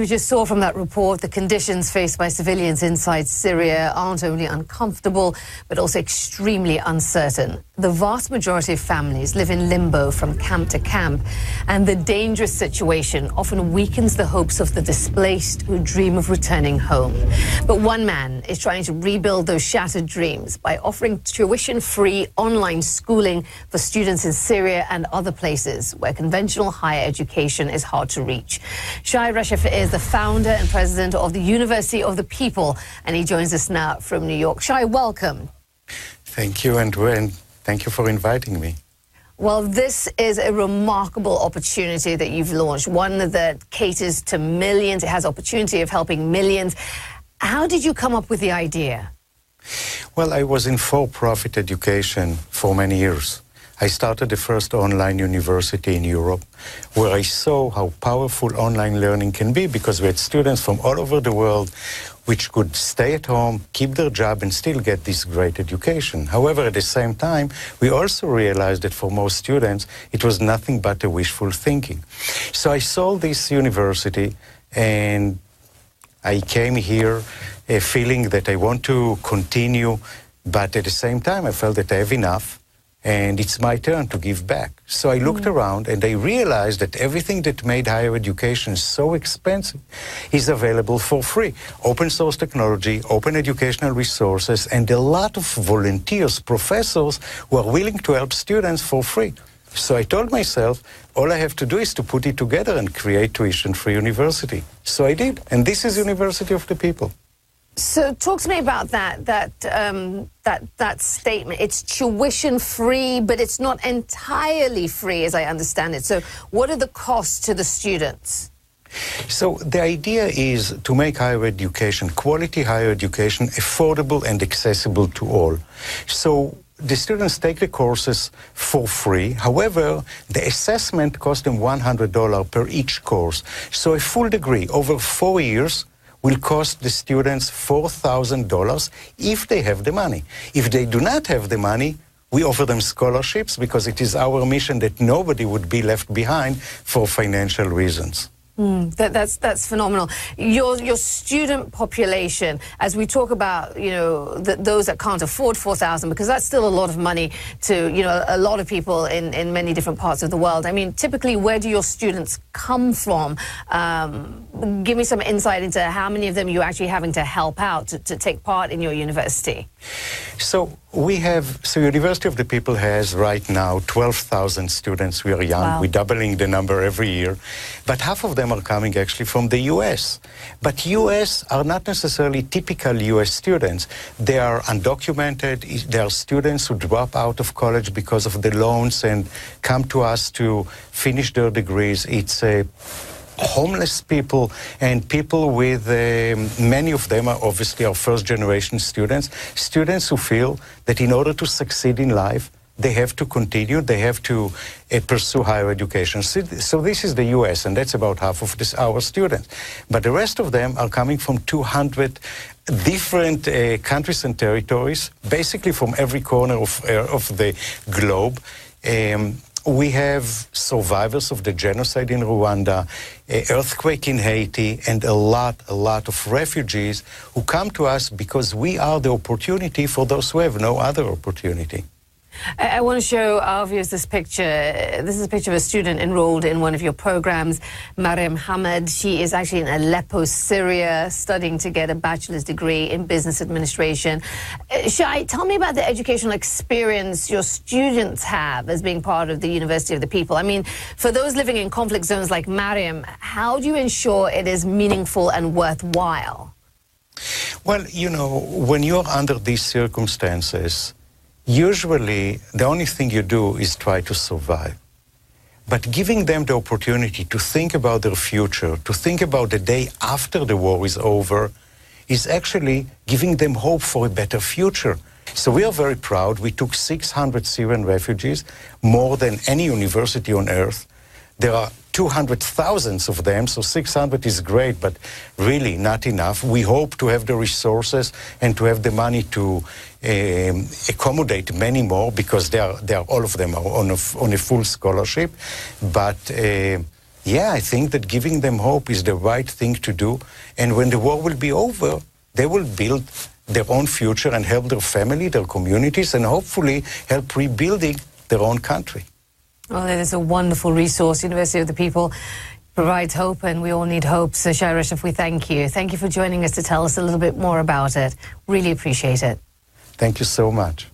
We just saw from that report the conditions faced by civilians inside Syria aren't only uncomfortable, but also extremely uncertain. The vast majority of families live in limbo from camp to camp, and the dangerous situation often weakens the hopes of the displaced who dream of returning home. But one man is trying to rebuild those shattered dreams by offering tuition-free online schooling for students in Syria and other places where conventional higher education is hard to reach. Shai Reshef is the founder and president of the University of the People, and he joins us now from New York. Shai, welcome. Thank you, and thank you for inviting me. Well, this is a remarkable opportunity that you've launched, one that caters to millions. It has opportunity of helping millions. How did you come up with the idea? Well, I was in for-profit education for many years. I started the first online university in Europe, where I saw how powerful online learning can be, because we had students from all over the world which could stay at home, keep their job, and still get this great education. However, at the same time, we also realized that for most students, it was nothing but a wishful thinking. So I saw this university, and I came here feeling that I want to continue, but at the same time, I felt that I have enough, and it's my turn to give back. So I looked around, and I realized that everything that made higher education so expensive is available for free. Open source technology, open educational resources, and a lot of volunteers, professors, who are willing to help students for free. So I told myself, all I have to do is to put it together and create tuition-free university. So I did, and this is University of the People. So talk to me about that statement. It's tuition free, but it's not entirely free, as I understand it. So what are the costs to the students? So the idea is to make higher education, quality higher education, affordable and accessible to all. So the students take the courses for free. However, the assessment costs them $100 per each course. So a full degree over 4 years will cost the students $4,000 if they have the money. If they do not have the money, we offer them scholarships, because it is our mission that nobody would be left behind for financial reasons. That's phenomenal. Your student population, as we talk about, those that can't afford $4,000, because that's still a lot of money to, a lot of people in many different parts of the world. I mean, typically, where do your students come from? Give me some insight into how many of them you're actually having to help out to take part in your university. So University of the People has right now 12,000 students. We are young. Wow. We're doubling the number every year. But half of them are coming actually from the U.S. But U.S. are not necessarily typical U.S. students. They are undocumented. They are students who drop out of college because of the loans and come to us to finish their degrees. It's homeless people, and people with, many of them are obviously our first-generation students who feel that in order to succeed in life, they have to continue, they have to pursue higher education. So this is the U.S., and that's about half of our students. But the rest of them are coming from 200 different countries and territories, basically from every corner of the globe. We have survivors of the genocide in Rwanda, earthquake in Haiti, and a lot of refugees who come to us because we are the opportunity for those who have no other opportunity. I want to show our viewers this picture. This is a picture of a student enrolled in one of your programs, Mariam Hamad. She is actually in Aleppo, Syria, studying to get a bachelor's degree in business administration. Shai, tell me about the educational experience your students have as being part of the University of the People. I mean, for those living in conflict zones like Mariam, how do you ensure it is meaningful and worthwhile? Well, when you're under these circumstances, usually, the only thing you do is try to survive. But giving them the opportunity to think about their future, to think about the day after the war is over, is actually giving them hope for a better future. So we are very proud. We took 600 Syrian refugees, more than any university on earth. There are 200,000 of them, so 600 is great, but really not enough. We hope to have the resources and to have the money to accommodate many more, because they are all of them are on a full scholarship. But yeah, I think that giving them hope is the right thing to do. And when the war will be over, they will build their own future and help their family, their communities, and hopefully help rebuilding their own country. Well, it is a wonderful resource. University of the People provides hope, and we all need hope. So, Shai Reshef, we thank you. Thank you for joining us to tell us a little bit more about it. Really appreciate it. Thank you so much.